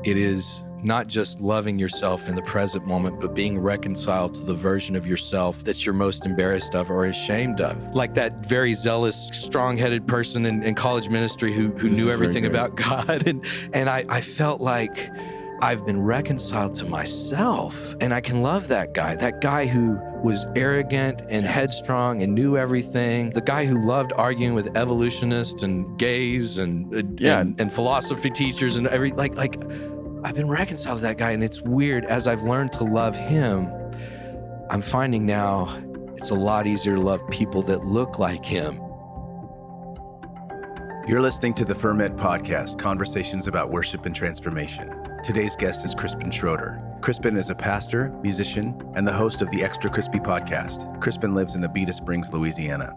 It is not just loving yourself in the present moment, but being reconciled to the version of yourself that you're most embarrassed of or ashamed of. Like that very zealous, strong-headed person in college ministry who knew everything about God. And I felt like I've been reconciled to myself, and I can love that guy who was arrogant and headstrong and knew everything, the guy who loved arguing with evolutionists and gays and philosophy teachers and I've been reconciled to that guy, and it's weird. As I've learned to love him, I'm finding now it's a lot easier to love people that look like him. You're listening to the Ferment podcast, conversations about worship and transformation. Today's guest is Crispin Schroeder. Crispin is a pastor, musician, and the host of the Extra Crispy podcast. Crispin lives in Abita Springs, Louisiana.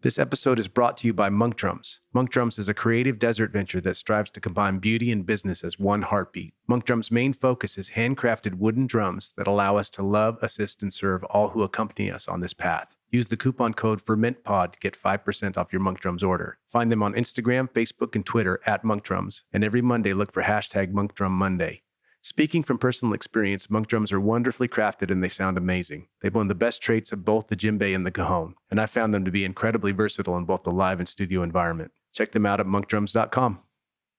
This episode is brought to you by Monk Drums. Monk Drums is a creative desert venture that strives to combine beauty and business as one heartbeat. Monk Drums' main focus is handcrafted wooden drums that allow us to love, assist, and serve all who accompany us on this path. Use the coupon code FERMENTPOD to get 5% off your Monk Drums order. Find them on Instagram, Facebook, and Twitter at Monk Drums, and every Monday look for hashtag Monk Drum Monday. Speaking from personal experience, Monk Drums are wonderfully crafted and they sound amazing. They've won the best traits of both the djembe and the cajon, and I found them to be incredibly versatile in both the live and studio environment. Check them out at monkdrums.com.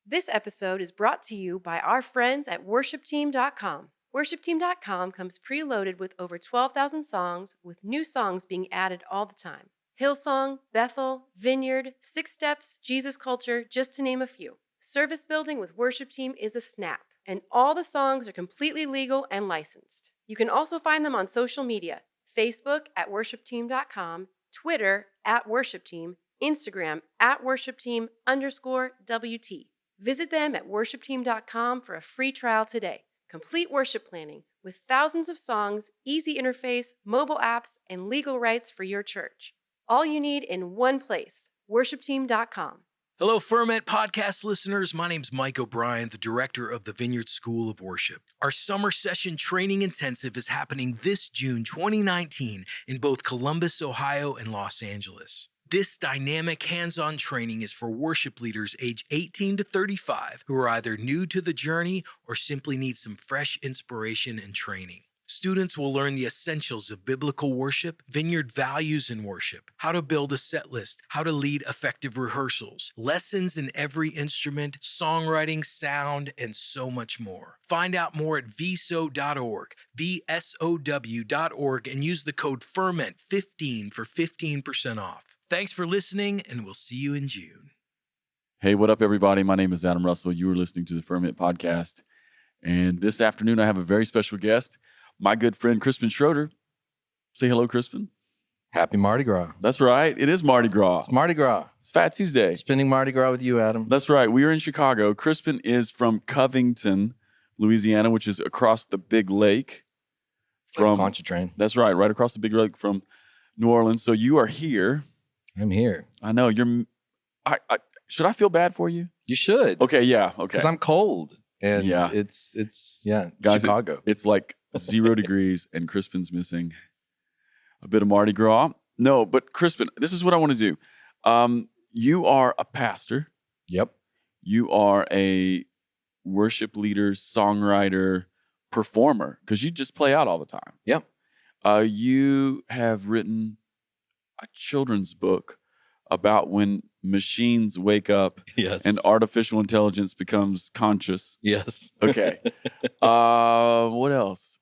This episode is brought to you by our friends at worshipteam.com. Worshipteam.com comes preloaded with over 12,000 songs, with new songs being added all the time. Hillsong, Bethel, Vineyard, Six Steps, Jesus Culture, just to name a few. Service building with Worship Team is a snap, and all the songs are completely legal and licensed. You can also find them on social media, Facebook at worshipteam.com, Twitter at worshipteam, Instagram at worshipteam_WT. Visit them at worshipteam.com for a free trial today. Complete worship planning with thousands of songs, easy interface, mobile apps, and legal rights for your church. All you need in one place, worshipteam.com. Hello, Ferment podcast listeners. My name's Mike O'Brien, the director of the Vineyard School of Worship. Our summer session training intensive is happening this June 2019 in both Columbus, Ohio, and Los Angeles. This dynamic hands-on training is for worship leaders age 18 to 35 who are either new to the journey or simply need some fresh inspiration and training. Students will learn the essentials of biblical worship, Vineyard values in worship, how to build a set list, how to lead effective rehearsals, lessons in every instrument, songwriting, sound, and so much more. Find out more at vsow.org, VSOW.org, and use the code FERMENT15 for 15% off. Thanks for listening, and we'll see you in June. Hey, what up, everybody? My name is Adam Russell. You are listening to the Ferment podcast. And this afternoon, I have a very special guest, my good friend, Crispin Schroeder. Say hello, Crispin. Happy Mardi Gras. That's right. It is Mardi Gras. It's Mardi Gras. It's Fat Tuesday. Spending Mardi Gras with you, Adam. That's right. We are in Chicago. Crispin is from Covington, Louisiana, which is across the big lake. From Pontchartrain. That's right. Right across the big lake from New Orleans. So you are here. I'm here. I know. Should I feel bad for you? You should. Okay, yeah. Okay. Because I'm cold. And yeah. it's Guys, Chicago. It's like 0 degrees and Crispin's missing a bit of Mardi Gras. No, but Crispin, this is what I want to do. You are a pastor. Yep. You are a worship leader, songwriter, performer, because you just play out all the time. Yep. You have written a children's book about when machines wake up Yes. and artificial intelligence becomes conscious. Yes. Okay. What else?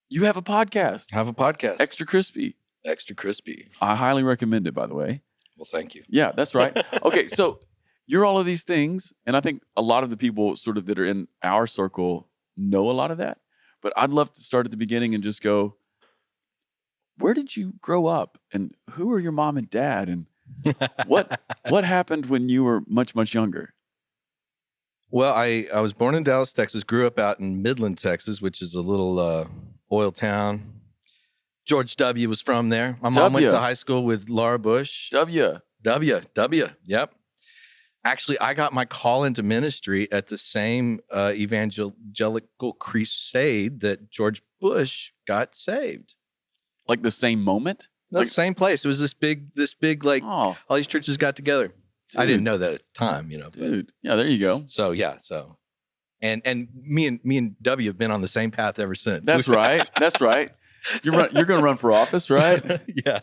You have a podcast. Have a podcast. Extra Crispy. Extra Crispy. I highly recommend it, by the way. Well, thank you. Yeah, that's right. Okay, so you're all of these things, and I think a lot of the people sort of that are in our circle know a lot of that. But I'd love to start at the beginning and just go, where did you grow up, and who are your mom and dad, and what happened when you were much, much younger? Well, I was born in Dallas, Texas, grew up out in Midland, Texas, which is a little oil town. George W. was from there. My mom went to high school with Laura Bush. W. Yep. Actually, I got my call into ministry at the same evangelical crusade that George Bush got saved. Like the same moment? No, same place. It was this big like Oh, all these churches got together. I dude. didn't know that at the time, but- Dude. Yeah, there you go. So yeah, and me and W have been on the same path ever since. That's right. That's right. You're going to run for office, right? Yeah.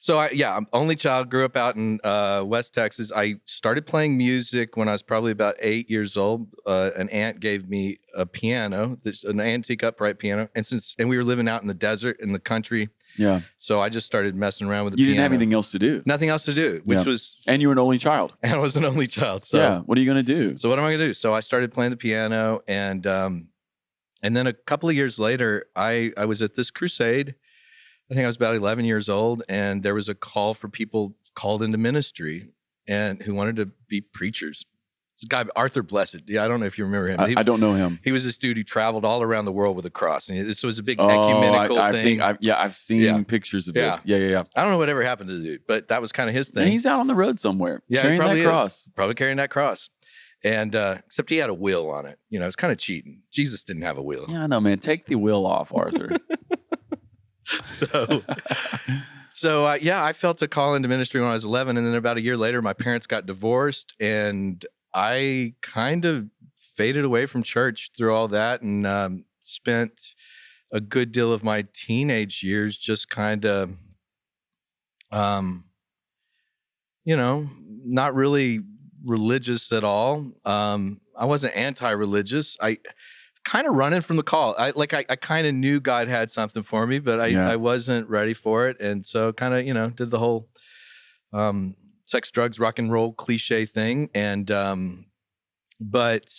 So I'm only child. Grew up out in West Texas. I started playing music when I was probably about 8 years old. An aunt gave me a piano, an antique upright piano, and we were living out in the desert in the country. Yeah. So I just started messing around with the You piano. didn't have anything else to do. Nothing else to do, which was, And you were an only child. and I was an only child. So Yeah. What are you going to do? So what am I going to do? So I started playing the piano, and then a couple of years later, I was at this crusade. I think I was about 11 years old, and there was a call for people called into ministry and who wanted to be preachers. This guy, Arthur Blessed. Yeah, I don't know if you remember him. I don't know him. He was this dude who traveled all around the world with a cross, and this was a big ecumenical thing. I've seen pictures of this. Yeah. I don't know whatever happened to the dude, but that was kind of his thing. And he's out on the road somewhere. Yeah, carrying he probably that cross. is. Probably carrying that cross. And except he had a wheel on it. You know, it's kind of cheating. Jesus didn't have a wheel. Yeah, I know, man. Take the wheel off, Arthur. So I felt a call into ministry when I was 11, and then about a year later, my parents got divorced, and I kind of faded away from church through all that, and spent a good deal of my teenage years just kind of, not really religious at all. I wasn't anti-religious. I kind of running from the call. I kind of knew God had something for me, but I wasn't ready for it. And so kind of, did the whole sex, drugs, rock and roll cliche thing. And but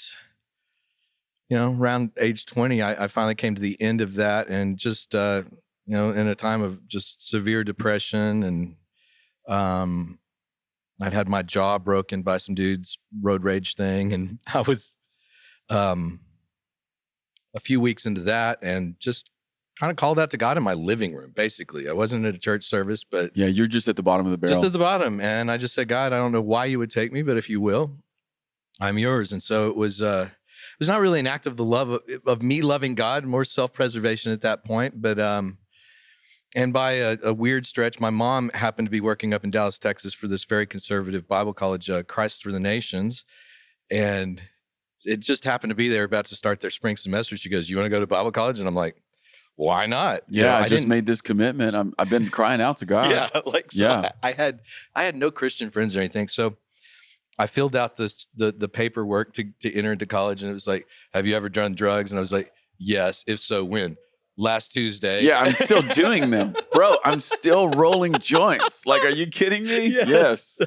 around age 20, I finally came to the end of that, and just in a time of just severe depression, and I'd had my jaw broken by some dude's road rage thing, and I was a few weeks into that, and just kind of called out to God in my living room. Basically, I wasn't at a church service, but yeah, you're just at the bottom of the barrel. Just at the bottom, and I just said, God, I don't know why you would take me, but if you will, I'm yours. And so it was not really an act of the love of me loving God, more self-preservation at that point. But and by a weird stretch, my mom happened to be working up in Dallas, Texas, for this very conservative Bible college, Christ for the Nations, and it just happened to be they were about to start their spring semester. She goes, "You want to go to Bible college?" And I'm like, "Why not?" Yeah, I just made this commitment. I've been crying out to God. Yeah, I had no Christian friends or anything, so I filled out the paperwork to enter into college, and it was like, "Have you ever done drugs?" And I was like, "Yes. If so, when?" Last Tuesday. Yeah, I'm still doing them. Bro, I'm still rolling joints. Like, are you kidding me? Yes.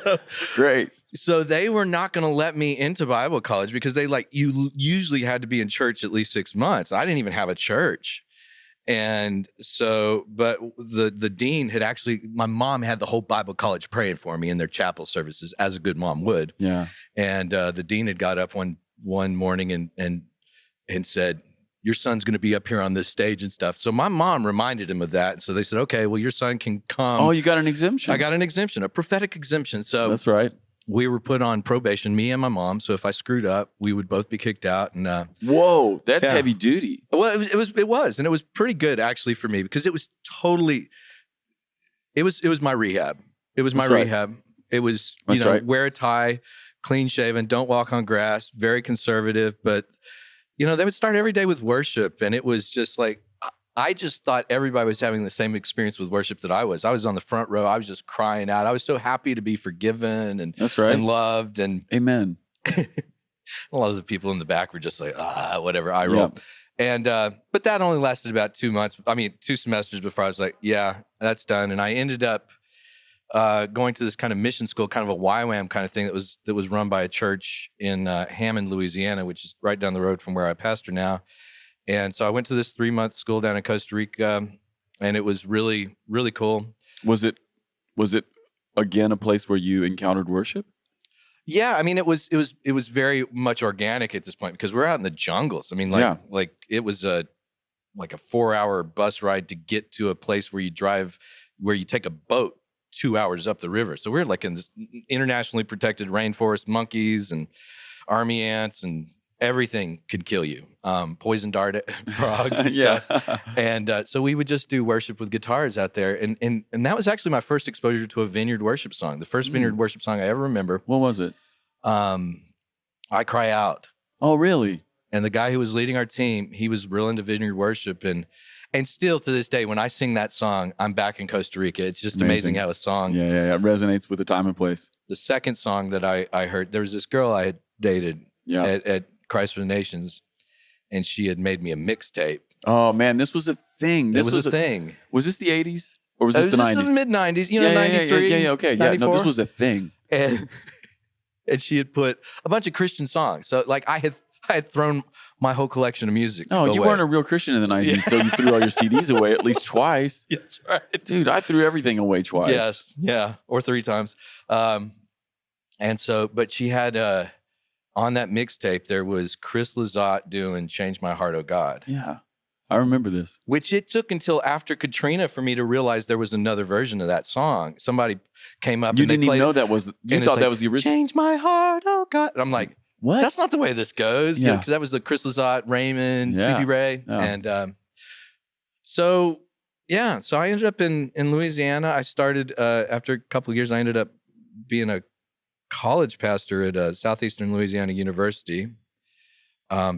Great. So they were not going to let me into Bible college because you usually had to be in church at least 6 months. I didn't even have a church. And so, but the dean had my mom had the whole Bible college praying for me in their chapel services, as a good mom would. Yeah. And the dean had got up one morning and said, "Your son's going to be up here on this stage and stuff." So my mom reminded him of that. So they said, "Okay, well, your son can come." Oh, you got an exemption. I got an exemption, a prophetic exemption. So that's right. We were put on probation, me and my mom. So if I screwed up, we would both be kicked out. And whoa, that's heavy duty. Well, it was, and it was pretty good actually for me, because it was totally. It was my rehab. It was my rehab. It was wear a tie, clean shaven, don't walk on grass, very conservative, but. They would start every day with worship, and it was just like, I just thought everybody was having the same experience with worship that I was. I was on the front row. I was just crying out. I was so happy to be forgiven and and loved. And amen. A lot of the people in the back were just like, whatever, I roll. Yeah. And but that only lasted about 2 months. 2 semesters before I was like, yeah, that's done. And I ended up going to this kind of mission school, kind of a YWAM kind of thing that was run by a church in Hammond, Louisiana, which is right down the road from where I pastor now. And so I went to this 3-month school down in Costa Rica, and it was really, really cool. Was it again a place where you encountered worship? Yeah, it was very much organic at this point, because we're out in the jungles. Like it was a 4-hour bus ride to get to a place where you take a boat 2 hours up the river. So we're like in this internationally protected rainforest, monkeys and army ants and everything could kill you. Poison dart frogs and Yeah. stuff. And so we would just do worship with guitars out there. And that was actually my first exposure to a vineyard worship song. The first vineyard worship song I ever remember. What was it? I Cry Out. Oh, really? And the guy who was leading our team, he was real into vineyard worship. And still to this day, when I sing that song, I'm back in Costa Rica. It's just amazing how a song. Yeah. It resonates with the time and place. The second song that I heard, there was this girl I had dated at Christ for the Nations, and she had made me a mixtape. Oh, man, this was a thing. This was a thing. Was this the 80s? Or was this the 90s? This was the mid-90s, 93. Yeah, okay. 94. Yeah, no, this was a thing. And she had put a bunch of Christian songs. So, like, I had thrown my whole collection of music No, away. you weren't a real Christian in the 90s, so you threw all your CDs away at least twice. That's right. Dude, I threw everything away twice. Yes, yeah, or 3 times. And so, but she had, on that mixtape, there was Chris Lizotte doing Change My Heart, Oh God. Yeah, I remember this. Which it took until after Katrina for me to realize there was another version of that song. Somebody came up You and they didn't even played know it, that was, you and thought it's that like, was the original. Change My Heart, Oh God. And I'm like, What? that's not the way this goes. Yeah. Because that was the Chris Lizotte, Raymond, Yeah. C.B. Ray. Yeah. And so I ended up in Louisiana. I started, after a couple of years, I ended up being a college pastor at Southeastern Louisiana University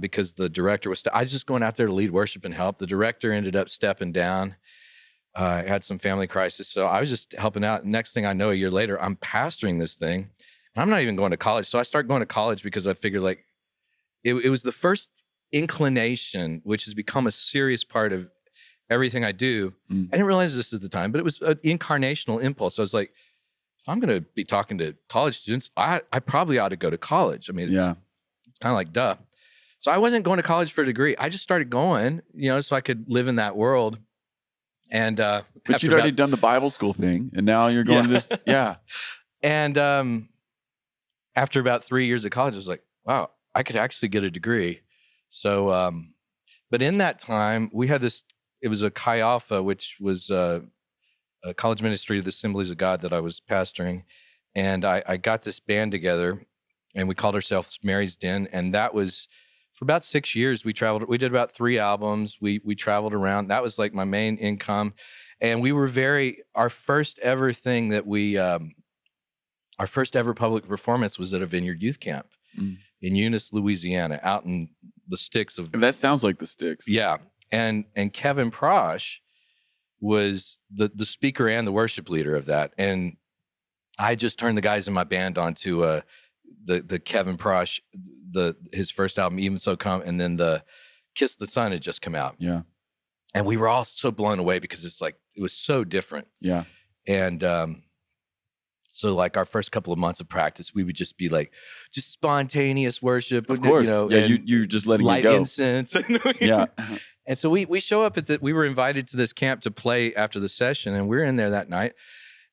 because the director was, I was just going out there to lead worship and help. The director ended up stepping down. Had some family crisis. So I was just helping out. Next thing I know, a year later, I'm pastoring this thing. And I'm not even going to college. So I started going to college because I figured like it was the first inclination, which has become a serious part of everything I do. I didn't realize this at the time, but it was an incarnational impulse. I was like, if I'm going to be talking to college students, I probably ought to go to college. I mean, it's kind of like, duh. So I wasn't going to college for a degree. I just started going, so I could live in that world. And but you'd already done the Bible school thing, and now you're going to this. Yeah. And after about 3 years of college, I was like, wow, I could actually get a degree. So, but in that time, we had this, it was a Chi Alpha, which was a college ministry of the Assemblies of God that I was pastoring. And I got this band together, and we called ourselves Mary's Den. And that was, for about 6 years, we traveled. We did about 3 albums. We traveled around. That was like my main income. And we were our first ever thing that our first ever public performance was at a Vineyard Youth Camp in Eunice, Louisiana, out in the sticks of. That sounds like the sticks. Yeah. And Kevin Prosh was the speaker and the worship leader of that. And I just turned the guys in my band onto the Kevin Prosh, his first album, Even So Come, and then the Kiss the Sun had just come out. Yeah. And we were all so blown away because it's like, it was so different. Yeah. And so like our first couple of months of practice, we would just be like, just spontaneous worship. Of course. You're just letting it go. Light incense. Yeah. And so we show up we were invited to this camp to play after the session, and we're in there that night,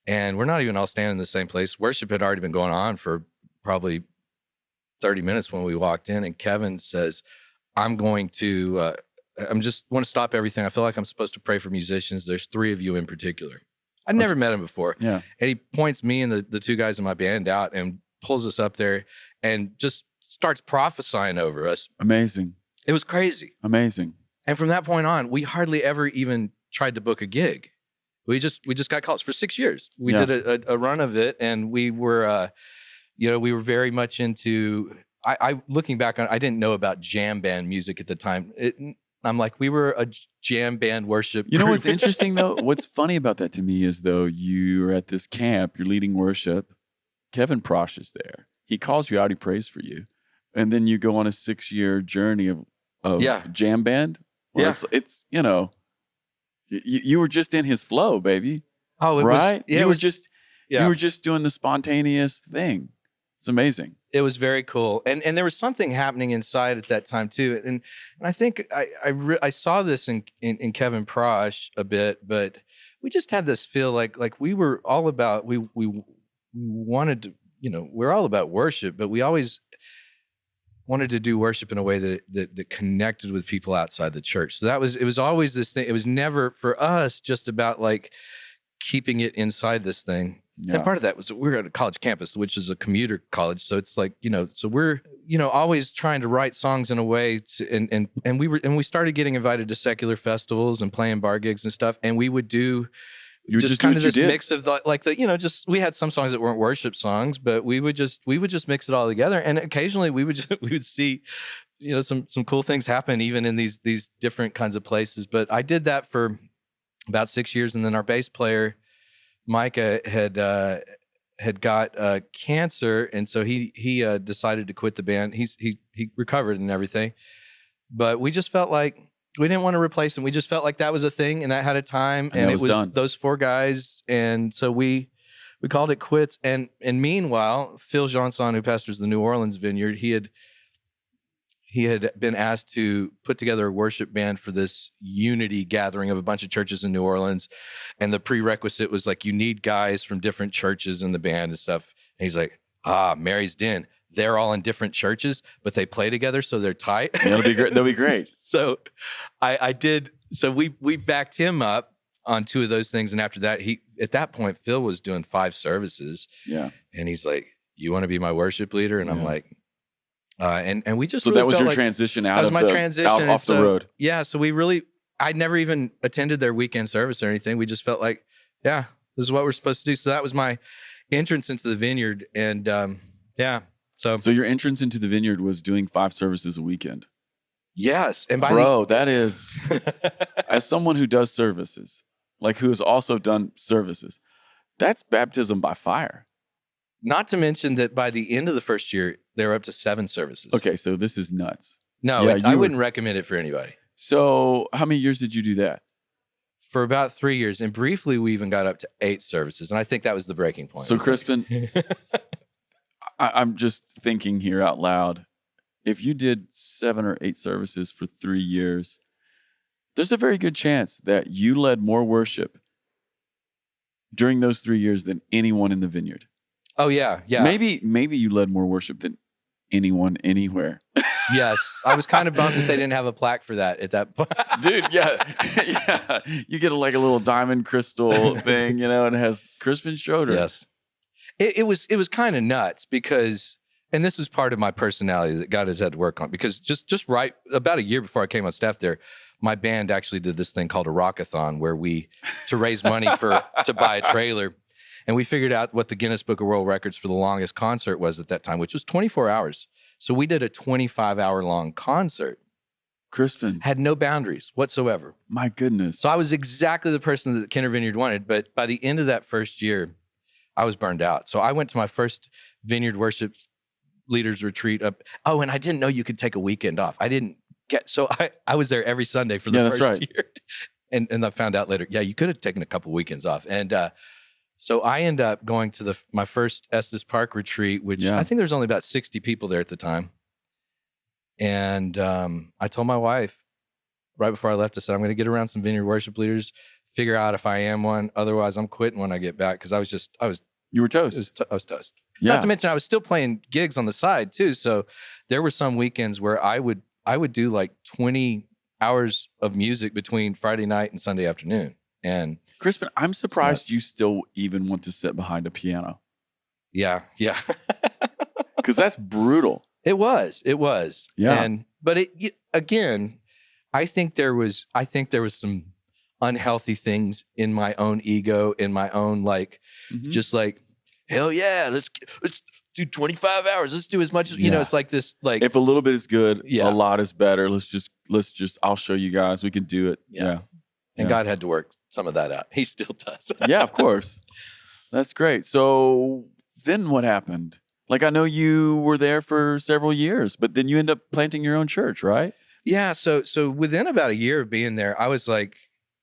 and we're not even all standing in the same place. Worship had already been going on for probably 30 minutes when we walked in, and Kevin says, I'm going to, want to stop everything. I feel like I'm supposed to pray for musicians. There's 3 of you in particular. I'd never met him before. Yeah. And he points me and the 2 guys in my band out and pulls us up there and just starts prophesying over us. Amazing. It was crazy. Amazing. And from that point on, we hardly ever even tried to book a gig. We just got calls for 6 years. We did a run of it, and we were, we were very much into. I looking back on, I didn't know about jam band music at the time. I'm like, we were a jam band worship. You know group. what's interesting though? What's funny about that to me is though you're at this camp, you're leading worship. Kevin Prosh is there. He calls you out. He prays for you, and then you go on a 6-year journey of jam band. Well, it's you were just in his flow, baby. Oh, right? You were just doing the spontaneous thing. It's amazing. It was very cool, and there was something happening inside at that time too. And I think I saw this in Kevin Prosh a bit, but we just had this feel like we were all about we wanted to, we're all about worship, but we always wanted to do worship in a way that connected with people outside the church. So it was always this thing. It was never for us just about like keeping it inside this thing. Yeah. And part of that was we were at a college campus, which is a commuter college. So it's like, so we're always trying to write songs in a way to, and we started getting invited to secular festivals and playing bar gigs and stuff. And we would do just kind of this mix of we had some songs that weren't worship songs, but we would just mix it all together. And occasionally we would see, some cool things happen even in these different kinds of places. But I did that for about 6 years. And then our bass player, Mykia, had got cancer, and so he decided to quit the band. He recovered and everything, but we just felt like we didn't want to replace him. We just felt like that was a thing, and that had a time, and it was done. Those 4 guys, and so we called it quits. And meanwhile, Phil Johnson, who pastors the New Orleans Vineyard, he had been asked to put together a worship band for this unity gathering of a bunch of churches in New Orleans. And the prerequisite was like, you need guys from different churches in the band and stuff. And he's like, Mary's Den. They're all in different churches, but they play together, so they're tight. That'll be great. That'll be great. So I did. So we backed him up on 2 of those things. And after that, at that point, Phil was doing 5 services. Yeah. And he's like, you want to be my worship leader? And I'm like, and we just so really that was felt your like transition out that was of my transition off the road. Yeah, so I'd never even attended their weekend service or anything. We just felt like, this is what we're supposed to do. So that was my entrance into the vineyard, and So your entrance into the vineyard was doing 5 services a weekend. Yes, and that is, as someone who does services, like who has also done services, that's baptism by fire. Not to mention that by the end of the first year, they were up to 7 services. Okay, so this is nuts. No, I wouldn't recommend it for anybody. So how many years did you do that? For about 3 years. And briefly, we even got up to 8 services. And I think that was the breaking point. So Crispin, I'm just thinking here out loud. If you did 7 or 8 services for 3 years, there's a very good chance that you led more worship during those 3 years than anyone in the vineyard. Oh, yeah. Maybe you led more worship than anyone anywhere. Yes. I was kind of bummed that they didn't have a plaque for that at that point. Dude, yeah. You get a little diamond crystal thing, and it has Crispin Schroeder. Yes. It was kind of nuts because, and this is part of my personality that God has had to work on, because just right about a year before I came on staff there, my band actually did this thing called a rockathon where to raise money to buy a trailer. And we figured out what the Guinness Book of World Records for the longest concert was at that time, which was 24 hours. So we did a 25-hour-long concert. Crispin. Had no boundaries whatsoever. My goodness. So I was exactly the person that Kinder Vineyard wanted. But by the end of that first year, I was burned out. So I went to my first Vineyard Worship Leaders Retreat up. Oh, and I didn't know you could take a weekend off. I was there every Sunday for the first year. And I found out later, you could have taken a couple weekends off. And so I ended up going to my first Estes Park retreat, which I think there was only about 60 people there at the time. And I told my wife right before I left, I said, I'm going to get around some vineyard worship leaders, figure out if I am one. Otherwise, I'm quitting when I get back, because you were toast. I was toast. Yeah. Not to mention I was still playing gigs on the side too. So there were some weekends where I would do like 20 hours of music between Friday night and Sunday afternoon. And Crispin, I'm surprised you still even want to sit behind a piano. Yeah. Because that's brutal. It was. Yeah. But again, I think there was some unhealthy things in my own ego, in my own just like, hell yeah, let's do 25 hours. Let's do as much as it's like this. Like, if a little bit is good, a lot is better. Let's just. I'll show you guys. We can do it. Yeah. And God had to work some of that out. He still does. Yeah, of course. That's great. So then what happened? Like, I know you were there for several years, but then you end up planting your own church, right? Yeah. So within about a year of being there, I was like,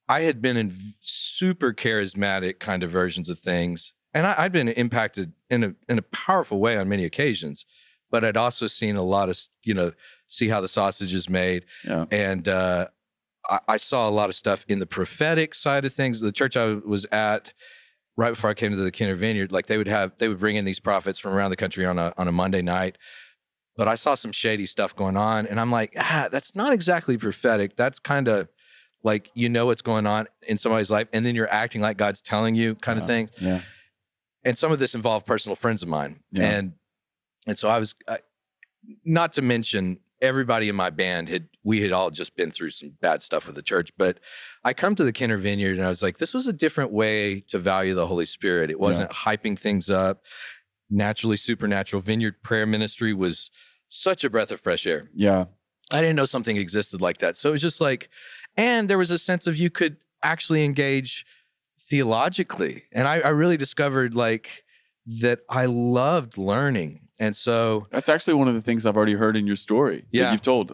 I had been in super charismatic kind of versions of things. And I'd been impacted in a powerful way on many occasions, but I'd also seen a lot of, see how the sausage is made. Yeah. And I saw a lot of stuff in the prophetic side of things. The church I was at right before I came to the Kinder Vineyard, like they would bring in these prophets from around the country on a Monday night. But I saw some shady stuff going on, and I'm like, that's not exactly prophetic. That's kind of like, what's going on in somebody's life, and then you're acting like God's telling you kind of thing. Yeah. And some of this involved personal friends of mine. Yeah. And so not to mention everybody in my band we had all just been through some bad stuff with the church. But I come to the Kenner Vineyard and I was like, this was a different way to value the Holy Spirit. It wasn't hyping things up. Naturally supernatural. Vineyard prayer ministry was such a breath of fresh air. Yeah. I didn't know something existed like that. So it was just like, and there was a sense of you could actually engage theologically. And I really discovered like that I loved learning. And so that's actually one of the things I've already heard in your story that you've told.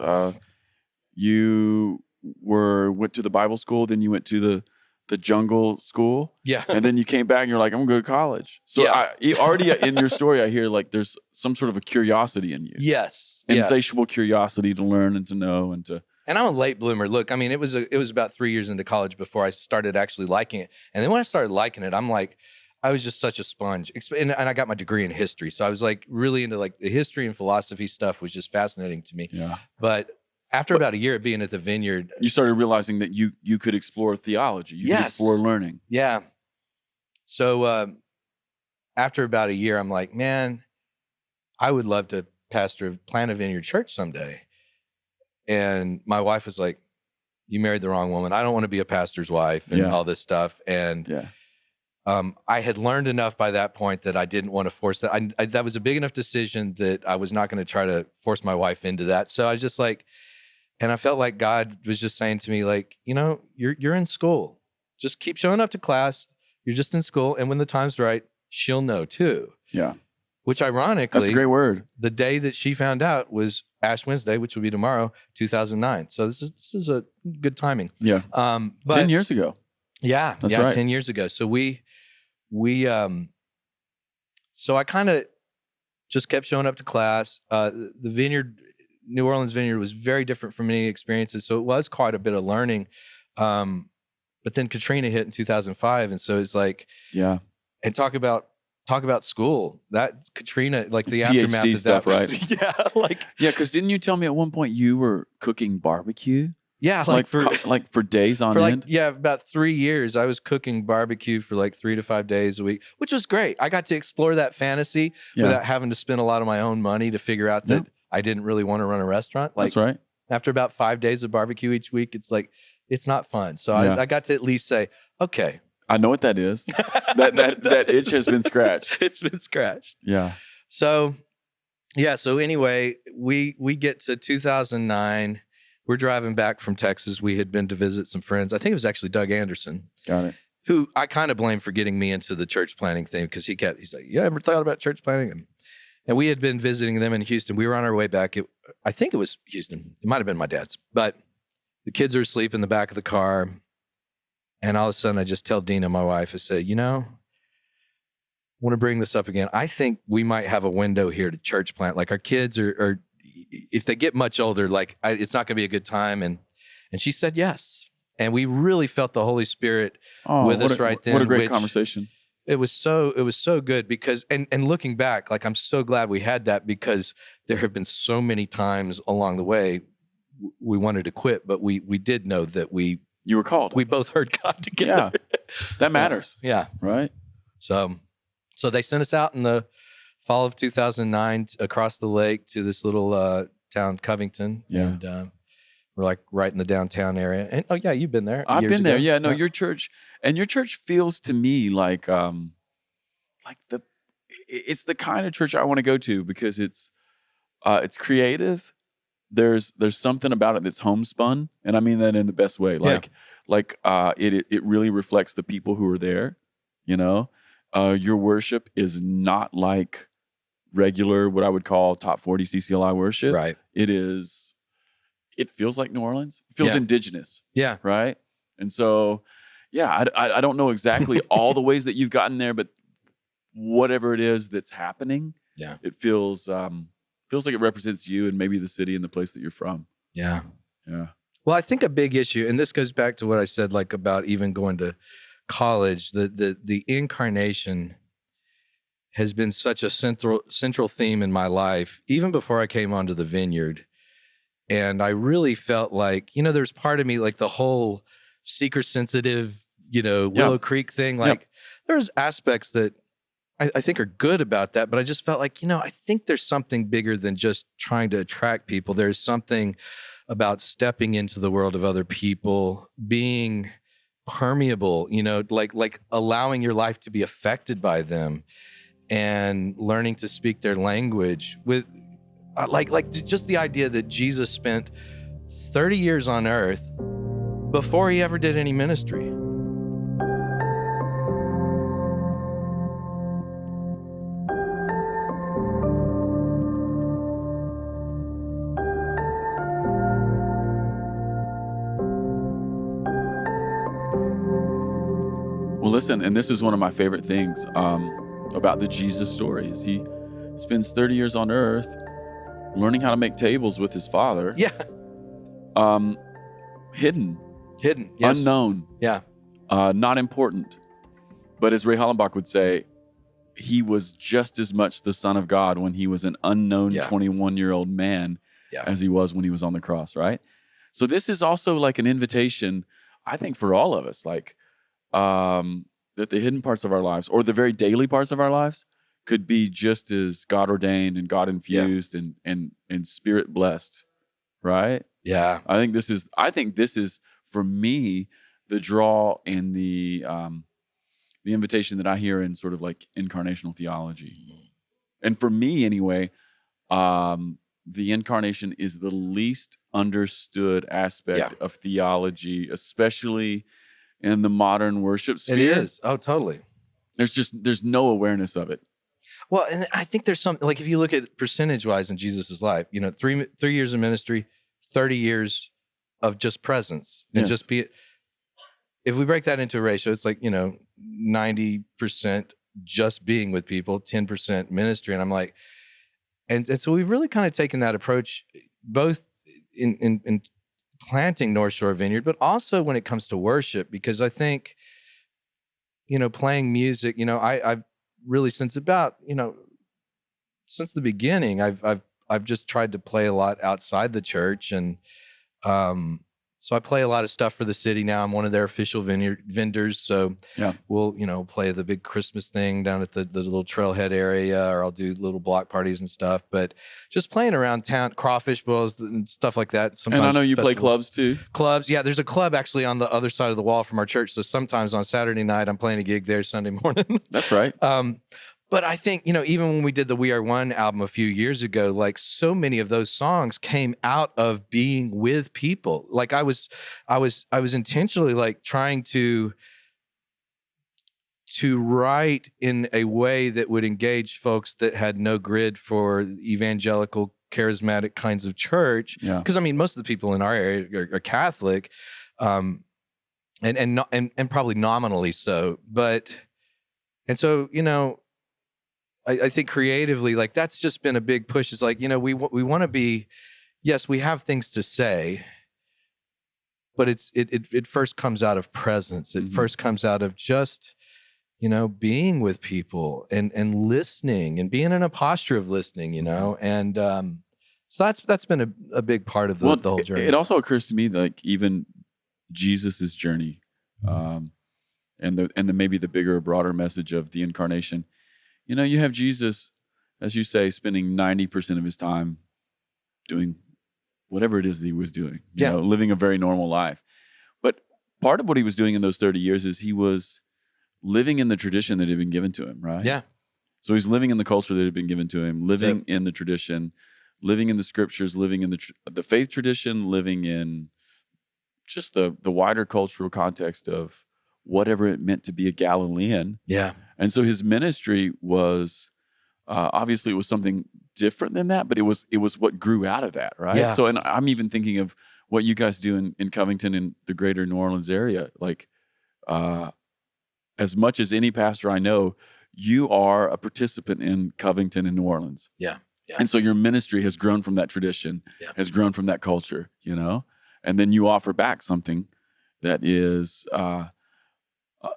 You went to the Bible school, then you went to the jungle school. Yeah. And then you came back and you're like, I'm going to go to college. So already in your story, I hear like there's some sort of a curiosity in you. Yes. Insatiable curiosity to learn and to know and to. And I'm a late bloomer. Look, I mean, it was about 3 years into college before I started actually liking it. And then when I started liking it, I'm like, I was just such a sponge. And I got my degree in history. So I was like really into like the history and philosophy stuff was just fascinating to me. Yeah. But after about a year of being at the Vineyard, you started realizing that you could explore theology. You could explore learning. Yeah. So after about a year, I'm like, man, I would love to plant a Vineyard church someday. And my wife was like, you married the wrong woman. I don't want to be a pastor's wife and all this stuff. And I had learned enough by that point that I didn't want to force that. That was a big enough decision that I was not going to try to force my wife into that. So I was just like, and I felt like God was just saying to me, like, you know, you're in school. Just keep showing up to class. You're just in school. And when the time's right, she'll know too. Yeah. Which ironically, that's a great word. The day that she found out was Ash Wednesday, which will be tomorrow, 2009. So this is a good timing. Yeah. But 10 years ago. Yeah. That's right. 10 years ago. So so I kind of just kept showing up to class. The Vineyard, New Orleans Vineyard was very different from any experiences. So it was quite a bit of learning. But then Katrina hit in 2005. And so it's like, and talk about school. That Katrina, like it's the PhD aftermath of stuff, that, right? Because didn't you tell me at one point you were cooking barbecue? Yeah, for days on end. About 3 years, I was cooking barbecue for like 3 to 5 days a week, which was great. I got to explore that fantasy without having to spend a lot of my own money to figure out that I didn't really want to run a restaurant. Like, that's right. After about 5 days of barbecue each week, it's like it's not fun. So I got to at least say, okay, I know what that is. that itch has been scratched. It's been scratched. Yeah. So anyway, we get to 2009. We're driving back from Texas. We had been to visit some friends. I think it was actually Doug Anderson. Got it. Who I kind of blame for getting me into the church planting thing because he's like, you ever thought about church planting? And we had been visiting them in Houston. We were on our way back. I think it was Houston. It might have been my dad's. But the kids are asleep in the back of the car. And all of a sudden, I just tell Dina, my wife, I say, you know, I want to bring this up again. I think we might have a window here to church plant. Like our kids are if they get much older, like it's not going to be a good time. And she said yes. And we really felt the Holy Spirit with us right then. What a great conversation. It was so good because, and looking back, like I'm so glad we had that because there have been so many times along the way we wanted to quit, but we did know that you were called. We both heard God together. Yeah, that matters. Yeah. Right. So they sent us out in the fall of 2009 across the lake to this little town, Covington. Yeah. And we're like right in the downtown area. And you've been there. I've been there. Yeah. No, your church feels to me like it's the kind of church I want to go to because it's creative. There's something about it that's homespun, and I mean that in the best way. It really reflects the people who are there. You know, your worship is not like regular, what I would call top 40 CCLI worship. Right. It feels like New Orleans. It feels indigenous. Yeah. Right. And so, I don't know exactly all the ways that you've gotten there, but whatever it is that's happening, it feels like it represents you and maybe the city and the place that you're from. Yeah. Yeah. Well, I think a big issue, and this goes back to what I said, like about even going to college, the incarnation has been such a central theme in my life, even before I came onto the Vineyard. And I really felt like, there's part of me, like the whole seeker sensitive, Willow Creek thing. Like there's aspects that I think are good about that, but I just felt like, I think there's something bigger than just trying to attract people. There's something about stepping into the world of other people, being permeable, like allowing your life to be affected by them and learning to speak their language with like just the idea that Jesus spent 30 years on earth before he ever did any ministry. Well, listen, and this is one of my favorite things about the Jesus story is he spends 30 years on earth learning how to make tables with his father. Yeah. Hidden, Yes. unknown, Yeah. not important. But as Ray Hollenbach would say, he was just as much the Son of God when he was an unknown 21-year-old man as he was when he was on the cross, right? So this is also like an invitation, I think, for all of us, like that the hidden parts of our lives or the very daily parts of our lives could be just as God ordained and God infused and spirit blessed, right? Yeah. I think this is for me the draw and the invitation that I hear in sort of like incarnational theology. And for me anyway, the incarnation is the least understood aspect of theology, especially in the modern worship sphere. It is. Oh, totally. There's no awareness of it. Well, and I think there's something, like if you look at percentage-wise in Jesus' life, 3 years of ministry, 30 years of just presence. And just be, if we break that into a ratio, it's like, 90% just being with people, 10% ministry. And I'm like, and so we've really kind of taken that approach, both in planting Northshore Vineyard, but also when it comes to worship, because I think, playing music, I've really since about, since the beginning, I've just tried to play a lot outside the church. And so I play a lot of stuff for the city now. I'm one of their official vineyard vendors. So we'll, play the big Christmas thing down at the little trailhead area, or I'll do little block parties and stuff. But just playing around town, crawfish boils and stuff like that. Sometimes and I know you festivals. play clubs too. Clubs. Yeah, there's a club actually on the other side of the wall from our church. So sometimes on Saturday night, I'm playing a gig there Sunday morning. That's right. But I think, even when we did the We Are One album a few years ago, like so many of those songs came out of being with people. Like I was intentionally like trying to write in a way that would engage folks that had no grid for evangelical, charismatic kinds of church. Yeah. Because most of the people in our area are Catholic, and probably nominally so. And so, I think creatively, like that's just been a big push. It's like, we want to be, yes, we have things to say, but it first comes out of presence. It first comes out of just, being with people and listening and being in a posture of listening, and so that's been a big part of the whole journey. It also occurs to me like even Jesus's journey, and the maybe the bigger, broader message of the incarnation. You have Jesus, as you say, spending 90% of his time doing whatever it is that he was doing, living a very normal life. But part of what he was doing in those 30 years is he was living in the tradition that had been given to him, right? Yeah. So he's living in the culture that had been given to him, living in the tradition, living in the scriptures, living in the faith tradition, living in just the wider cultural context of whatever it meant to be a Galilean. Yeah. And so his ministry was, obviously it was something different than that, but it was what grew out of that, right? Yeah. So, and I'm even thinking of what you guys do in Covington and the greater New Orleans area. Like, as much as any pastor I know, you are a participant in Covington and New Orleans. Yeah. Yeah. And so your ministry has grown from that tradition, has grown from that culture, and then you offer back something that is,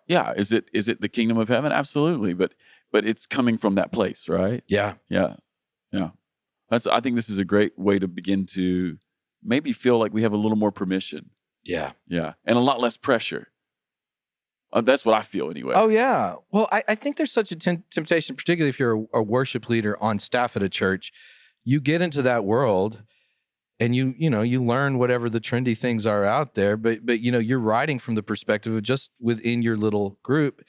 is it the kingdom of heaven? Absolutely. But it's coming from that place, right? Yeah. Yeah. Yeah. I think this is a great way to begin to maybe feel like we have a little more permission. Yeah. Yeah. And a lot less pressure. That's what I feel anyway. Oh, yeah. Well, I think there's such a temptation, particularly if you're a worship leader on staff at a church. You get into that world and you learn whatever the trendy things are out there, but you're writing from the perspective of just within your little group.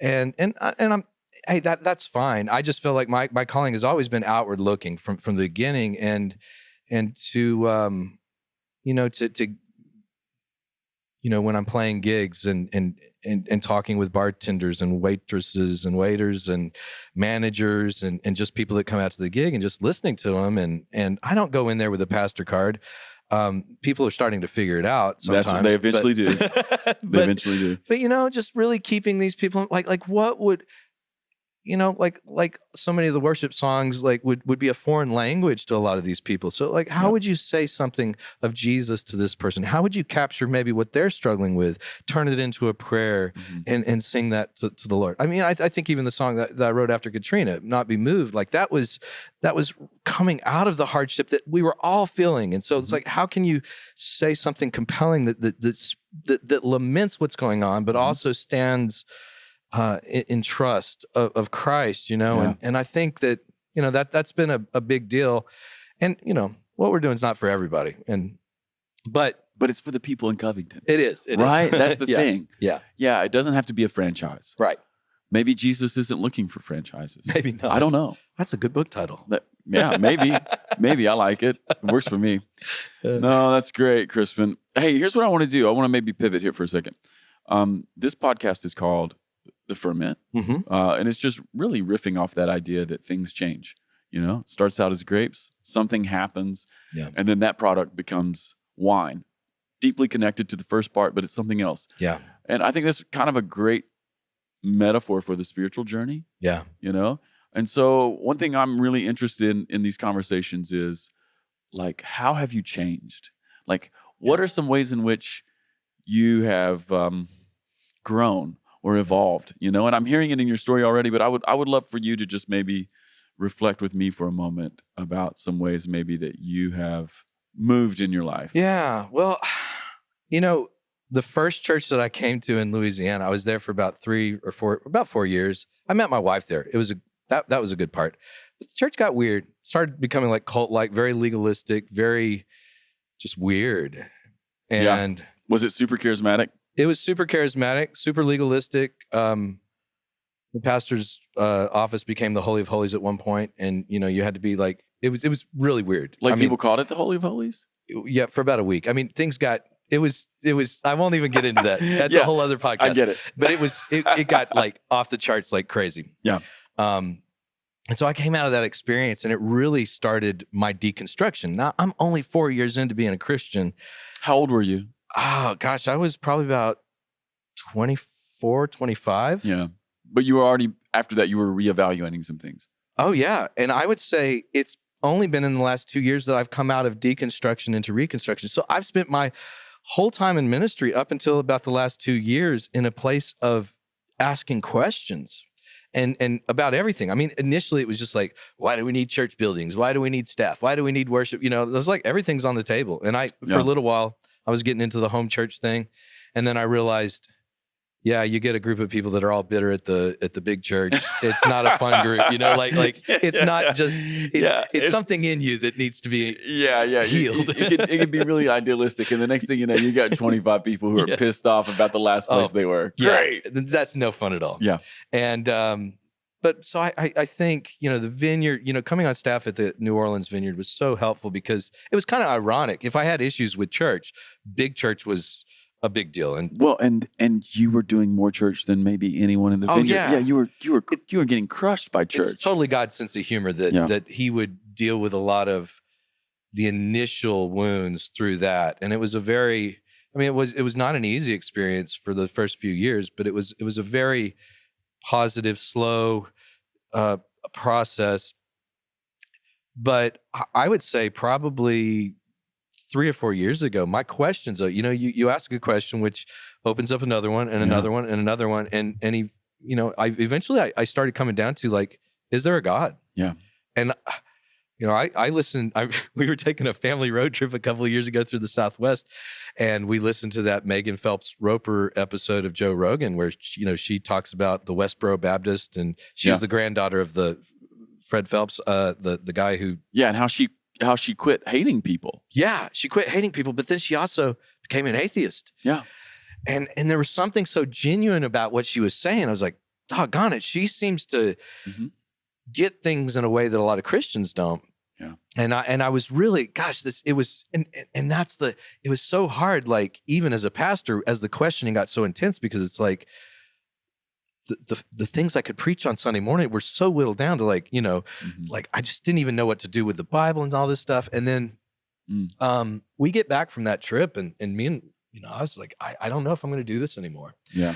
And I'm, hey, that's fine. I just feel like my calling has always been outward looking from the beginning, and to when I'm playing gigs and talking with bartenders and waitresses and waiters and managers and just people that come out to the gig and just listening to them, and I don't go in there with a pastor card. People are starting to figure it out sometimes. That's what they eventually do. They eventually do. But just really keeping these people like what would like so many of the worship songs would be a foreign language to a lot of these people. So how would you say something of Jesus to this person? How would you capture maybe what they're struggling with, turn it into a prayer and sing that to the Lord? I mean, I think even the song that I wrote after Katrina, Not Be Moved, that was coming out of the hardship that we were all feeling. And so it's how can you say something compelling that laments what's going on, but also stands in trust of Christ, and I think that that's been a big deal, and what we're doing is not for everybody, but it's for the people in Covington. It is right. That's the yeah. thing. Yeah. It doesn't have to be a franchise, right? Maybe Jesus isn't looking for franchises. Maybe not. I don't know. That's a good book title. Maybe I like it. It works for me. No, that's great, Crispin. Hey, here's what I want to do. I want to maybe pivot here for a second. This podcast is called The Ferment. And it's just really riffing off that idea that things change. Starts out as grapes, something happens, and then that product becomes wine. Deeply connected to the first part, but it's something else. Yeah. And I think that's kind of a great metaphor for the spiritual journey. Yeah. And so one thing I'm really interested in these conversations is how have you changed? What are some ways in which you have grown or evolved, and I'm hearing it in your story already, but I would love for you to just maybe reflect with me for a moment about some ways maybe that you have moved in your life. Yeah. Well, the first church that I came to in Louisiana, I was there for about 4 years. I met my wife there. It was that was a good part. But the church got weird, started becoming cult-like, very legalistic, very just weird. And was it super charismatic? It was super charismatic, super legalistic. The pastor's office became the Holy of Holies at one point, and you had to be it was really weird. People called it the Holy of Holies? Yeah, for about a week. I mean, things got it was I won't even get into that. That's a whole other podcast. I get it. But it got off the charts like crazy. Yeah. And so I came out of that experience, and it really started my deconstruction. Now I'm only 4 years into being a Christian. How old were you? Oh, gosh, I was probably about 24, 25. Yeah. But you were already, after that, you were reevaluating some things. Oh, yeah. And I would say it's only been in the last 2 years that I've come out of deconstruction into reconstruction. So I've spent my whole time in ministry up until about the last 2 years in a place of asking questions and about everything. I mean, initially it was just why do we need church buildings? Why do we need staff? Why do we need worship? It was everything's on the table. And for a little while, I was getting into the home church thing, and then I realized, you get a group of people that are all bitter at the big church. It's not a fun group, it's not just it's something in you that needs to be healed. It can be really idealistic, and the next thing you know, you got 25 people who are pissed off about the last place they were. Great, that's no fun at all. Yeah, and but so I think the vineyard, coming on staff at the New Orleans Vineyard was so helpful because it was kind of ironic. If I had issues with church, big church was a big deal. And you were doing more church than maybe anyone in the vineyard. Yeah, you were getting crushed by church. It's totally God's sense of humor that he would deal with a lot of the initial wounds through that. And it was it was not an easy experience for the first few years, but it was a very positive, slow process. But I would say probably 3 or 4 years ago, my questions, you ask a question, which opens up another one and another one and another one. And he, I eventually started coming down to is there a God? Yeah. And I listened. We were taking a family road trip a couple of years ago through the Southwest, and we listened to that Megan Phelps Roper episode of Joe Rogan, where she talks about the Westboro Baptist, and she's the granddaughter of the Fred Phelps, the guy who and how she quit hating people. Yeah, she quit hating people, but then she also became an atheist. Yeah, and there was something so genuine about what she was saying. I was like, doggone it, she seems to get things in a way that a lot of Christians don't. Yeah. And I was really, it was so hard, like, even as a pastor, as the questioning got so intense, because it's like the things I could preach on Sunday morning were so whittled down to like, like I just didn't even know what to do with the Bible and all this stuff. And then we get back from that trip, and me and I was like, I don't know if I'm going to do this anymore. Yeah.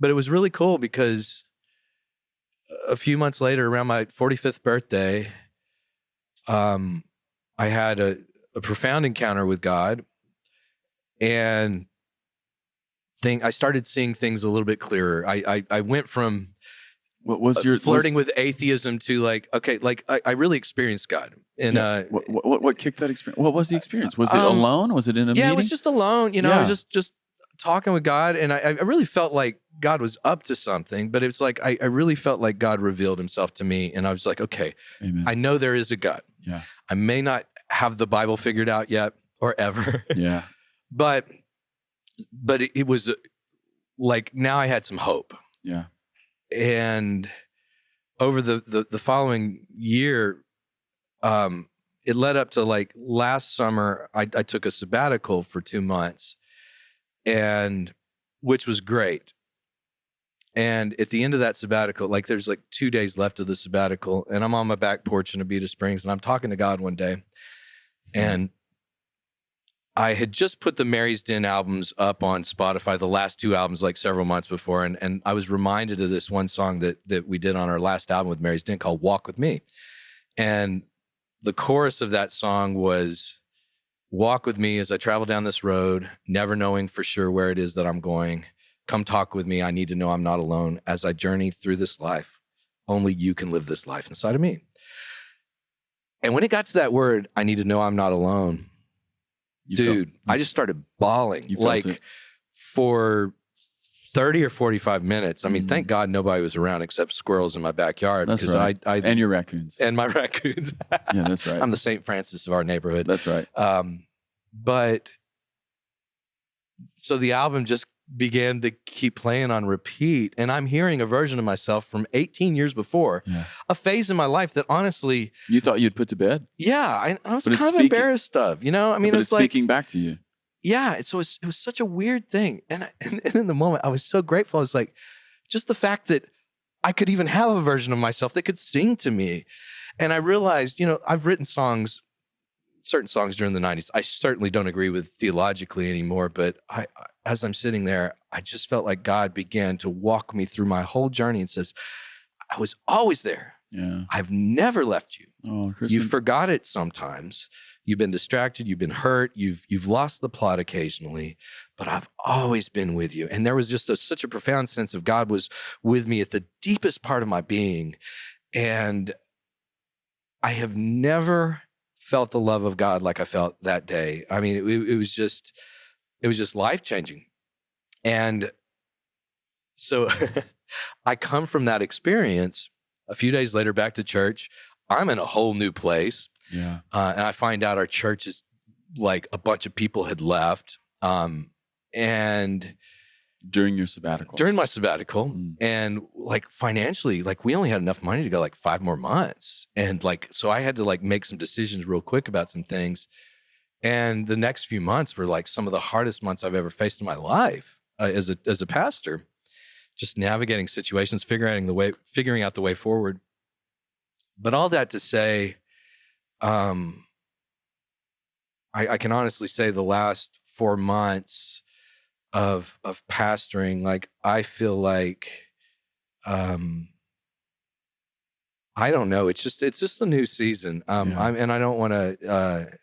But it was really cool because a few months later, around my 45th birthday, I had a profound encounter with God, and I started seeing things a little bit clearer. I went from what was your flirting with atheism to like, okay, like I really experienced God. And what kicked that experience? What was the experience? Was it alone? Was it in a meeting? Yeah, it was just alone. I was just talking with God, and I really felt like God was up to something, but it's like I really felt like God revealed himself to me, and I was like, okay, Amen. I know there is a God. Yeah. I may not have the Bible figured out yet or ever. Yeah. but it was like, now I had some hope. Yeah. And over the following year, it led up to like last summer, I took a sabbatical for 2 months, and which was great. And at the end of that sabbatical, like there's like 2 days left of the sabbatical, and I'm on my back porch in Abita Springs, and I'm talking to God one day, and I had just put the Mary's Den albums up on Spotify, the last 2 albums, like several months before, and I was reminded of this one song that we did on our last album with Mary's Den called Walk With Me. And the chorus of that song was, walk with me as I travel down this road, never knowing for sure where it is that I'm going. Come talk with me. I need to know I'm not alone as I journey through this life. Only you can live this life inside of me. And when it got to that word, I need to know I'm not alone, I just started bawling like for 30 or 45 minutes. I mean, thank God nobody was around except squirrels in my backyard. That's right. And your raccoons. And my raccoons. Yeah, that's right. I'm the St. Francis of our neighborhood. That's right. But so the album just began to keep playing on repeat, and I'm hearing a version of myself from 18 years before, a phase in my life that honestly you thought you'd put to bed. Yeah, I was kind of embarrassed of, I mean, it's speaking back to you. Yeah, it was such a weird thing, and in the moment I was so grateful. I was like, just the fact that I could even have a version of myself that could sing to me, and I realized, I've written certain songs during the 90s. I certainly don't agree with theologically anymore, but as I'm sitting there, I just felt like God began to walk me through my whole journey and says, I was always there. Yeah. I've never left you. Oh, Crispin. You forgot it sometimes. You've been distracted. You've been hurt. You've lost the plot occasionally, but I've always been with you. And there was just such a profound sense of God was with me at the deepest part of my being. And I have never felt the love of God like I felt that day. I mean, it was just life-changing. And so I come from that experience a few days later back to church. I'm in a whole new place. Yeah. And I find out our church is like a bunch of people had left. And during your sabbatical? During my sabbatical. And like financially, like we only had enough money to go like 5 more months. And like, so I had to like make some decisions real quick about some things. And the next few months were like some of the hardest months I've ever faced in my life as a pastor, just navigating situations, figuring out the way forward. But all that to say, I can honestly say the last 4 months of pastoring, like I feel like, I don't know. It's just a new season. And I don't want to,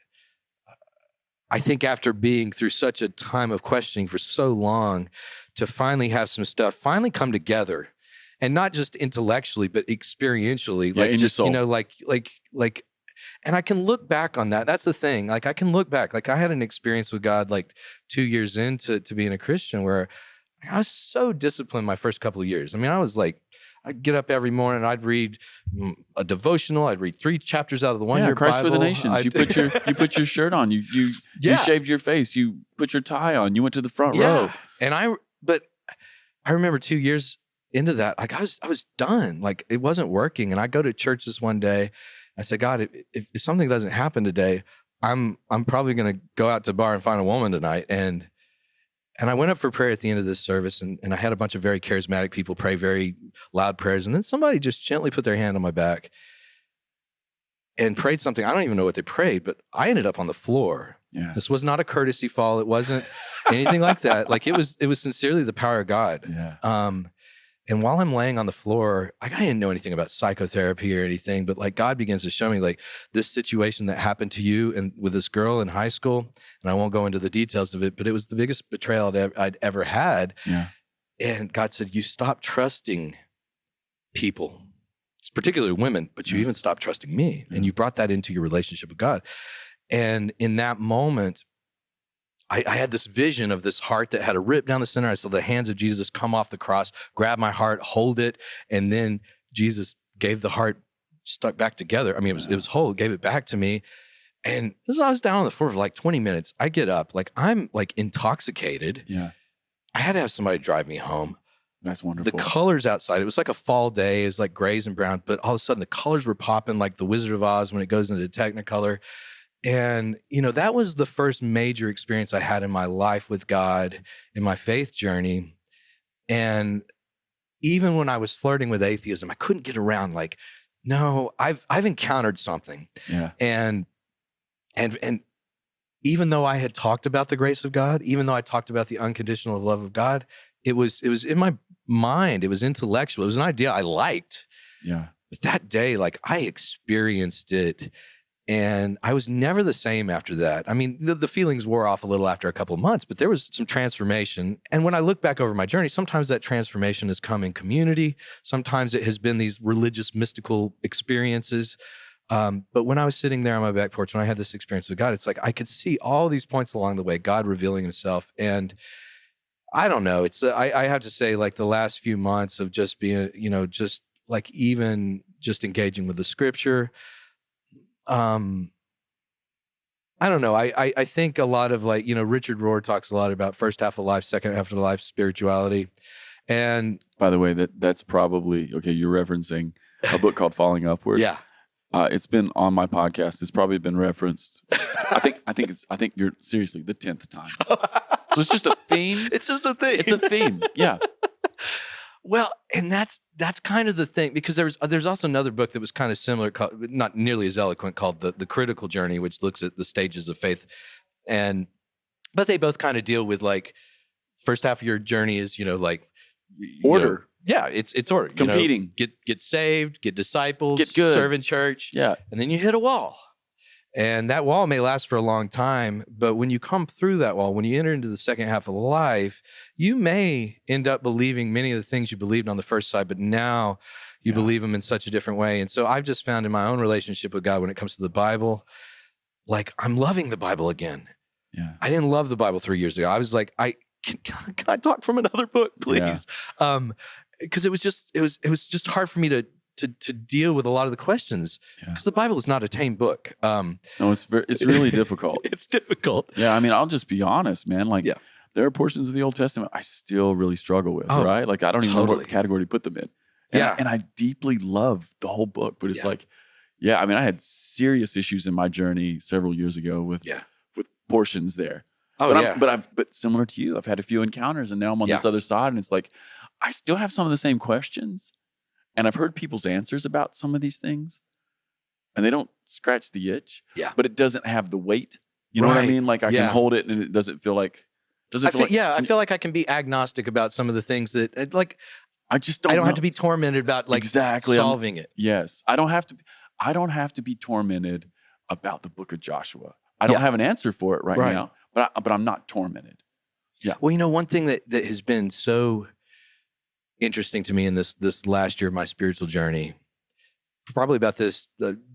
I think after being through such a time of questioning for so long, to finally have some stuff finally come together and not just intellectually, but experientially, Yeah, like in just, your you soul. know, like, and I can look back on that. That's the thing. Like I can look back, like I had an experience with God, like 2 years into being a Christian where I was so disciplined my first couple of years. I mean, I was like, I'd get up every morning, I'd read a devotional, I'd read 3 chapters out of the one-year Christ Bible. for the Nations. You put your shirt on. You shaved your face. You put your tie on. You went to the front row. And but I remember 2 years into that, like I was done. Like it wasn't working. And I go to church this one day. I said, God, if something doesn't happen today, I'm probably going to go out to the bar and find a woman tonight. And I went up for prayer at the end of this service, and I had a bunch of very charismatic people pray very loud prayers. And then somebody just gently put their hand on my back and prayed something. I don't even know what they prayed, but I ended up on the floor. Yeah. This was not a courtesy fall. It wasn't anything like that. Like it was sincerely the power of God. Yeah. And while I'm laying on the floor, I didn't know anything about psychotherapy or anything, but like God begins to show me like this situation that happened to you and with this girl in high school. And I won't go into the details of it, but it was the biggest betrayal I'd ever had. Yeah. And God said, you stop trusting people, particularly women, but you even stopped trusting me. And you brought that into your relationship with God. And in that moment, I had this vision of this heart that had a rip down the center. I saw the hands of Jesus come off the cross, grab my heart, hold it, and then Jesus gave the heart stuck back together. I mean, it was whole, gave it back to me. And as I was down on the floor for like 20 minutes, I get up, like I'm like intoxicated. Yeah. I had to have somebody drive me home. That's wonderful. The colors outside, it was like a fall day. It was like grays and brown, but all of a sudden the colors were popping like the Wizard of Oz when it goes into Technicolor. And, you know, that was the first major experience I had in my life with God in my faith journey. And even when I was flirting with atheism, I couldn't get around like, no, I've encountered something. Yeah. And even though I had talked about the grace of God, even though I talked about the unconditional love of God, it was in my mind. It was intellectual. It was an idea I liked. Yeah. But that day, like I experienced it. And I was never the same after that. I mean, the feelings wore off a little after a couple of months, but there was some transformation. And when I look back over my journey, sometimes that transformation has come in community. Sometimes it has been these religious, mystical experiences. But when I was sitting there on my back porch, when I had this experience with God, it's like I could see all these points along the way, God revealing himself. And I don't know, it's I have to say like the last few months of just being, you know, just like even just engaging with the scripture, I don't know. I think a lot of like, you know, Richard Rohr talks a lot about first half of life, second half of life, spirituality. And by the way, that's probably, okay, you're referencing a book called Falling Upward. Yeah. It's been on my podcast. It's probably been referenced. I think you're seriously the 10th time. So it's just a theme. It's just a thing. It's a theme. Yeah. Well, and that's kind of the thing, because there's also another book that was kind of similar, not nearly as eloquent, called the Critical Journey, which looks at the stages of faith, but they both kind of deal with like first half of your journey is, you know, like Order. Yeah, it's order. Competing. You know, get saved, get discipled, Get good. serve in church, Yeah. and then you hit a wall. And that wall may last for a long time, but when you come through that wall, when you enter into the second half of life, you may end up believing many of the things you believed on the first side, but now you believe them in such a different way. And so I've just found in my own relationship with God, when it comes to the Bible, like I'm loving the Bible again. Yeah. I didn't love the Bible 3 years ago. I was like, can I talk from another book, please? Because it was just hard for me to deal with a lot of the questions, because the Bible is not a tame book. No, it's really difficult. It's difficult. Yeah, I mean, I'll just be honest, man. Like, there are portions of the Old Testament I still really struggle with, right? Like, I don't even know what category to put them in. And I deeply love the whole book, but it's like, I mean, I had serious issues in my journey several years ago with portions there. But similar to you, I've had a few encounters, and now I'm on this other side, and it's like, I still have some of the same questions. And I've heard people's answers about some of these things, and they don't scratch the itch. Yeah. But it doesn't have the weight. You know what I mean? Like I can hold it, and it doesn't feel like. I feel like I can be agnostic about some of the things that, like, I don't have to be tormented about like solving it. Yes, I don't have to be tormented about the Book of Joshua. I don't have an answer for it right now, but I'm not tormented. Yeah. Well, you know, one thing that has been so interesting to me in this last year of my spiritual journey. Probably about this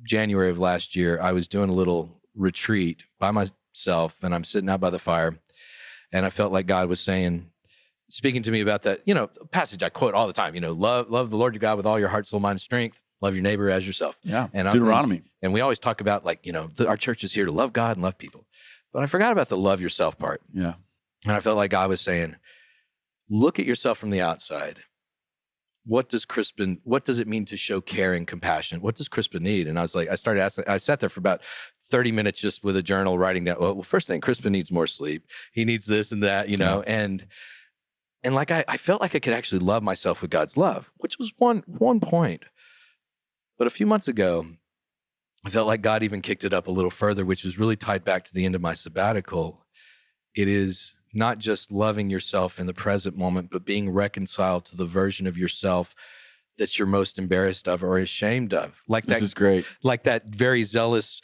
January of last year, I was doing a little retreat by myself, and I'm sitting out by the fire, and I felt like God was speaking to me about that, passage I quote all the time, love the Lord your God with all your heart, soul, mind, and strength. Love your neighbor as yourself. Yeah. And Deuteronomy. And we always talk about our church is here to love God and love people. But I forgot about the love yourself part. Yeah. And I felt like God was saying, look at yourself from the outside. What does it mean to show care and compassion? What does Crispin need? And I was like, I started asking, I sat there for about 30 minutes just with a journal writing down, well, first thing, Crispin needs more sleep. He needs this and that, and like I felt like I could actually love myself with God's love, which was one point. But a few months ago, I felt like God even kicked it up a little further, which was really tied back to the end of my sabbatical. It is not just loving yourself in the present moment, but being reconciled to the version of yourself that you're most embarrassed of or ashamed of. This is great. Like that very zealous,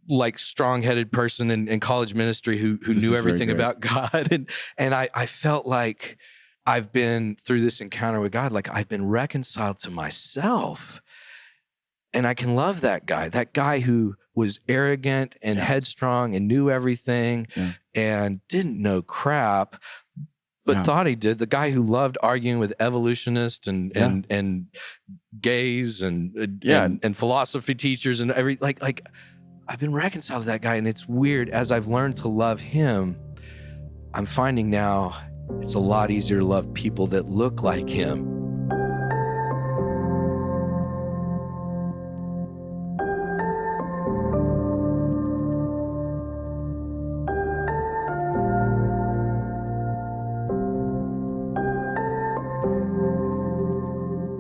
like strong-headed person in college ministry who knew everything about God. And I felt like I've been through this encounter with God, like I've been reconciled to myself. And I can love that guy who was arrogant and headstrong and knew everything and didn't know crap, but thought he did. The guy who loved arguing with evolutionists and gays and philosophy teachers and like I've been reconciled to that guy. And it's weird, as I've learned to love him, I'm finding now it's a lot easier to love people that look like him.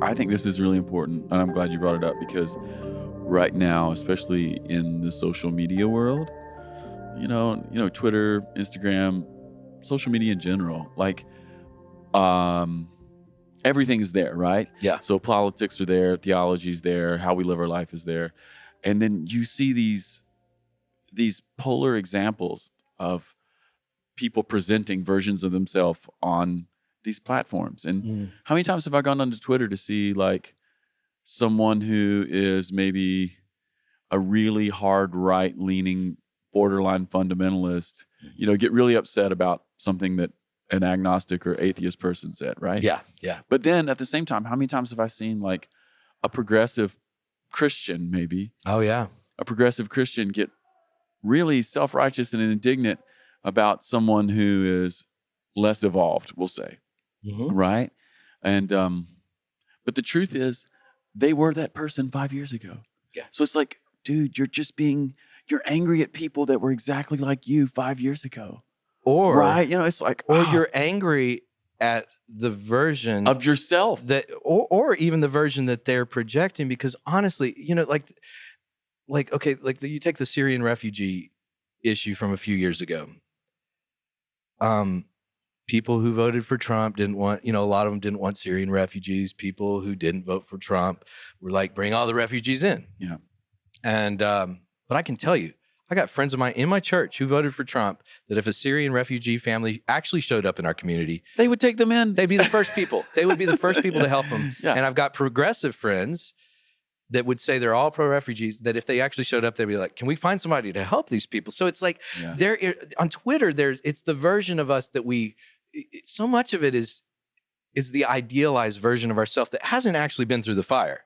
I think this is really important, and I'm glad you brought it up, because right now, especially in the social media world, Twitter, Instagram, social media in general, like everything is there, right? Yeah. So politics are there, theology's there, how we live our life is there. And then you see these polar examples of people presenting versions of themselves on these platforms. And how many times have I gone onto Twitter to see like someone who is maybe a really hard right-leaning borderline fundamentalist, get really upset about something that an agnostic or atheist person said, right? Yeah. But then at the same time, how many times have I seen like a progressive Christian, maybe? Oh yeah. A progressive Christian get really self-righteous and indignant about someone who is less evolved, we'll say. Right? And but the truth is, they were that person 5 years ago. Yeah. So it's like, dude, you're angry at people that were exactly like you 5 years ago. Or right? It's like, you're angry at the version of yourself that, or even the version that they're projecting. Because honestly, you take the Syrian refugee issue from a few years ago. People who voted for Trump didn't want, a lot of them didn't want Syrian refugees. People who didn't vote for Trump were like, bring all the refugees in. Yeah. And, but I can tell you, I got friends of mine in my church who voted for Trump that if a Syrian refugee family actually showed up in our community, they would take them in. They'd be the first people. They would be the first people to help them. Yeah. And I've got progressive friends that would say they're all pro-refugees, that if they actually showed up, they'd be like, can we find somebody to help these people? So it's like, on Twitter, it's the version of us that so much of it is the idealized version of ourselves that hasn't actually been through the fire.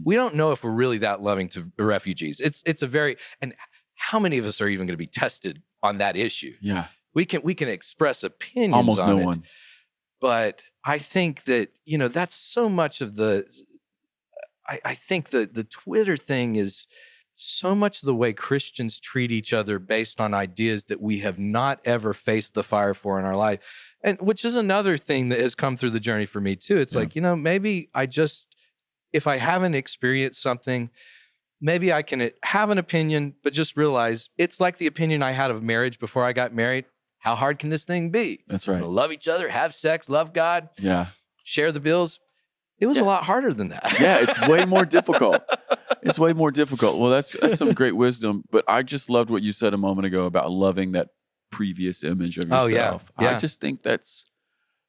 We don't know if we're really that loving to refugees. And how many of us are even going to be tested on that issue? Yeah. We can express opinions almost on no it, one. But I think that, that's so much of I think that the Twitter thing is so much the way Christians treat each other based on ideas that we have not ever faced the fire for in our life. And which is another thing that has come through the journey for me too. It's like, maybe if I haven't experienced something, maybe I can have an opinion, but just realize it's like the opinion I had of marriage before I got married. How hard can this thing be? That's right. Love each other, have sex, love God, share the bills. It was a lot harder than that. Yeah, it's way more difficult. It's way more difficult. Well, that's some great wisdom. But I just loved what you said a moment ago about loving that previous image of yourself. Yeah. I just think that's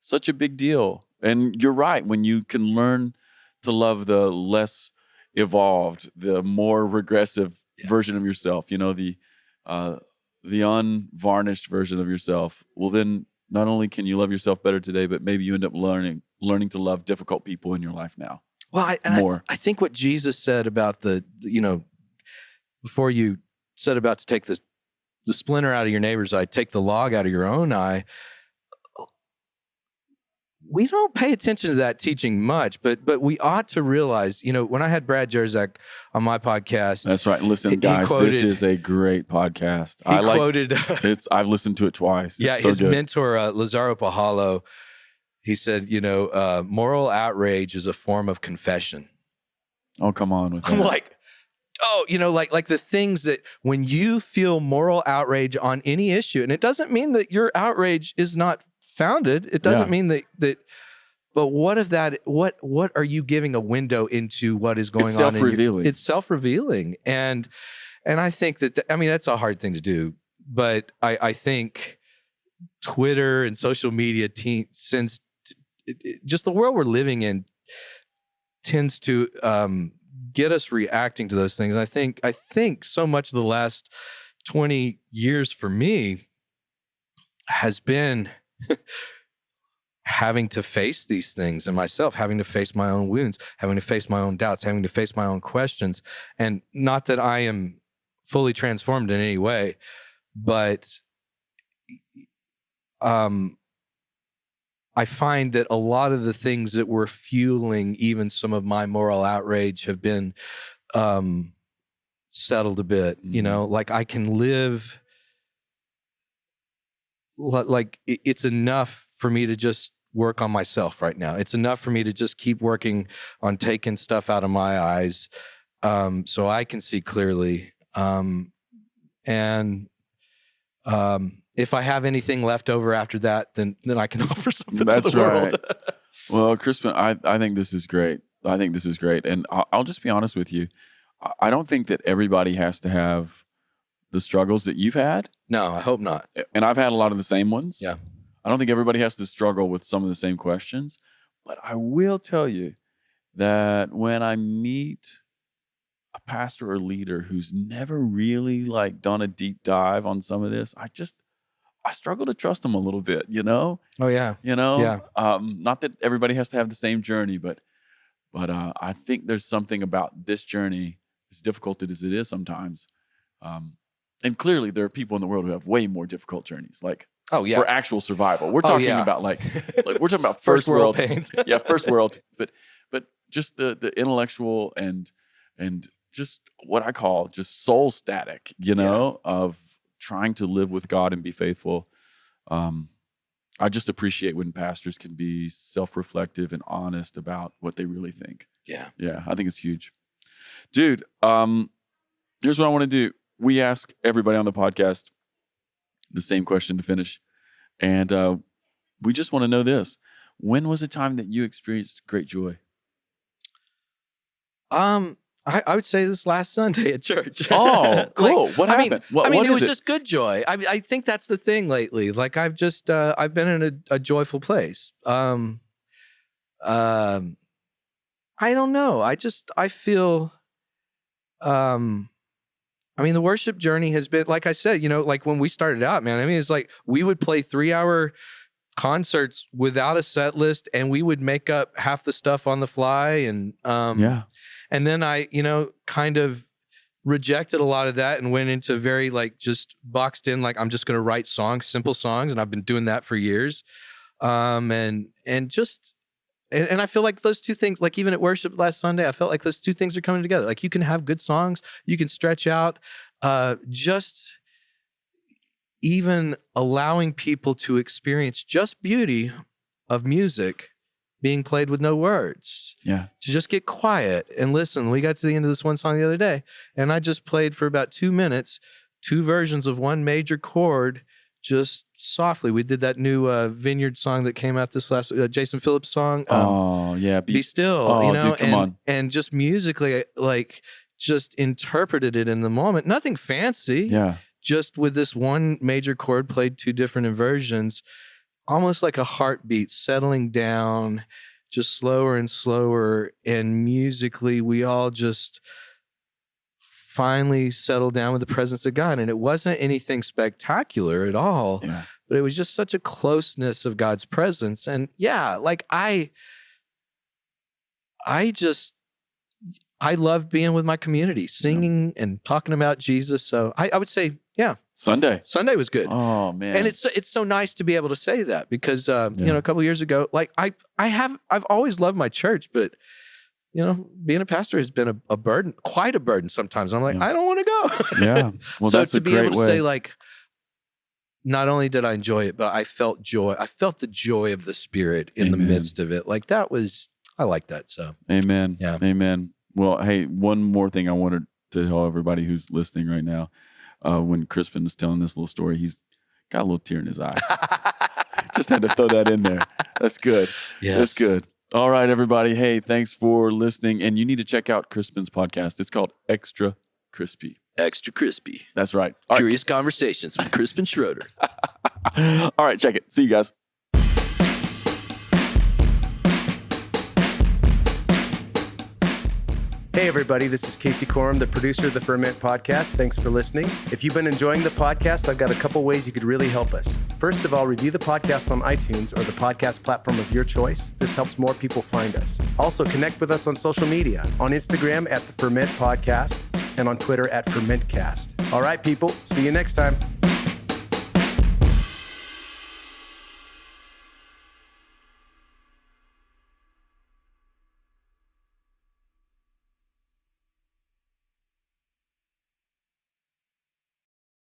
such a big deal. And you're right. When you can learn to love the less evolved, the more regressive version of yourself, the unvarnished version of yourself, well, then not only can you love yourself better today, but maybe you end up learning to love difficult people in your life now. Well, I think what Jesus said about before you said about to take the splinter out of your neighbor's eye, take the log out of your own eye. We don't pay attention to that teaching much, but we ought to realize, when I had Brad Jerzak on my podcast. That's right. Listen, guys, this is a great podcast. I've listened to it twice. Yeah, so his good. mentor, Lazaro Pajalo, he said, moral outrage is a form of confession. Oh, come on with that. I'm like, like the things that when you feel moral outrage on any issue, and it doesn't mean that your outrage is not founded. It doesn't mean that, but what if that, what are you giving a window into what is going on? Self-revealing. It's self-revealing. And I think that's a hard thing to do, but I think Twitter and social media since just the world we're living in tends to get us reacting to those things. I think so much of the last 20 years for me has been having to face these things and myself, having to face my own wounds, having to face my own doubts, having to face my own questions. And not that I am fully transformed in any way, but I find that a lot of the things that were fueling even some of my moral outrage have been settled a bit. Like I can live, like it's enough for me to just work on myself right now. It's enough for me to just keep working on taking stuff out of my eyes so I can see clearly. If I have anything left over after that, then I can offer something to the world. Right. Well, Crispin, I think this is great. And I'll just be honest with you. I don't think that everybody has to have the struggles that you've had. No, I hope not. And I've had a lot of the same ones. Yeah. I don't think everybody has to struggle with some of the same questions. But I will tell you that when I meet a pastor or leader who's never really done a deep dive on some of this, I struggle to trust them a little bit, Oh yeah. Yeah. Not that everybody has to have the same journey, but I think there's something about this journey, as difficult as it is sometimes. And clearly there are people in the world who have way more difficult journeys, for actual survival. We're talking about we're talking about first world pains. Yeah, first world. But just the intellectual and just what I call just soul static, of trying to live with God and be faithful. I just appreciate when pastors can be self-reflective and honest about what they really think. Yeah. Yeah, I think it's huge. Dude, here's what I want to do. We ask everybody on the podcast the same question to finish. And we just want to know this. When was a time that you experienced great joy? I would say this last Sunday at church. Oh, cool. What happened? What it is was just good joy. I think that's the thing lately. I've just I've been in a joyful place. I don't know. I feel the worship journey has been, like I said, when we started out, man, it's like we would play 3-hour concerts without a set list and we would make up half the stuff on the fly. And, and then I, kind of rejected a lot of that and went into very just boxed in, I'm just going to write songs, simple songs. And I've been doing that for years. And I feel like those two things, even at worship last Sunday, I felt like those two things are coming together. You can have good songs, you can stretch out, just even allowing people to experience just beauty of music being played with no words. Yeah. To just get quiet and listen. We got to the end of this one song the other day, and I just played for about 2 minutes, 2 versions of one major chord, just softly. We did that new Vineyard song that came out this last Jason Phillips song. Be Still. Oh, dude, come on. And just musically, just interpreted it in the moment. Nothing fancy. Yeah. Just with this one major chord played 2 different inversions. almost like a heartbeat settling down, just slower and slower. And musically, we all just finally settled down with the presence of God. And it wasn't anything spectacular at all, but it was just such a closeness of God's presence. And yeah, like I love being with my community, singing and talking about Jesus. So I would say, yeah. Sunday was good. Oh man. And it's so nice to be able to say that because, you know, a couple of years ago, like I've always loved my church, but you know, being a pastor has been a burden, quite a burden sometimes. I'm like, I don't want to go. Yeah. Well, so that's to a be great able to way. say like, not only did I enjoy it, but I felt joy. I felt the joy of the Spirit in the midst of it. Like I like that. So amen. Yeah. Amen. Well, hey, one more thing I wanted to tell everybody who's listening right now. When Crispin was telling this little story, he's got a little tear in his eye. Just had to throw that in there. That's good. Yes. That's good. All right, everybody. Hey, thanks for listening. And you need to check out Crispin's podcast. It's called Extra Crispy. Extra Crispy. That's right. All Curious Conversations with Crispin Schroeder. All right, check it. See you guys. Hey everybody, this is Casey Corum, the producer of the Ferment podcast. Thanks for listening. If you've been enjoying the podcast, I've got a couple ways you could really help us. First of all, review the podcast on iTunes or the podcast platform of your choice. This helps more people find us. Also, connect with us on social media, on Instagram at the Ferment Podcast and on Twitter at FermentCast. All right, people, see you next time.